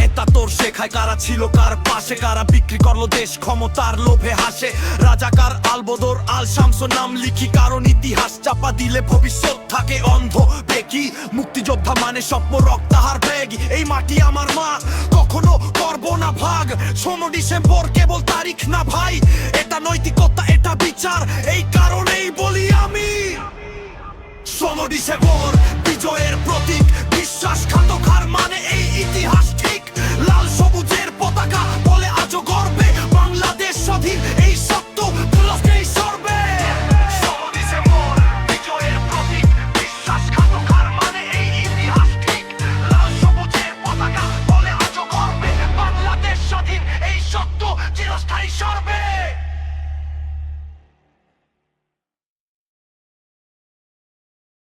এটা তোর শেখায় কারা ছিল কার পাশে, কারা বিক্রি করলো দেশ ক্ষমতার লোভে হাসে। রাজাকার আলবদর আল শামস নাম লিখি, কারণ ইতিহাস চাপা দিলে ভবিষ্যৎ থাকে অন্ধ দেখি। মুক্তিযোদ্ধা মানে স্বপ্ন রক্তাহার ব্যাগি, এই মাটি আমার মা কখনো করব না ভাগ। 16 ডিসেম্বর কেবল তারিখ না ভাই, এটা নৈতিকতা, এটা বিচার, এই কারণেই বলি আমি 16 ডিসেম্বর বিজয়ের প্রতীক। বিশ্বাসঘাতক হার মানে এই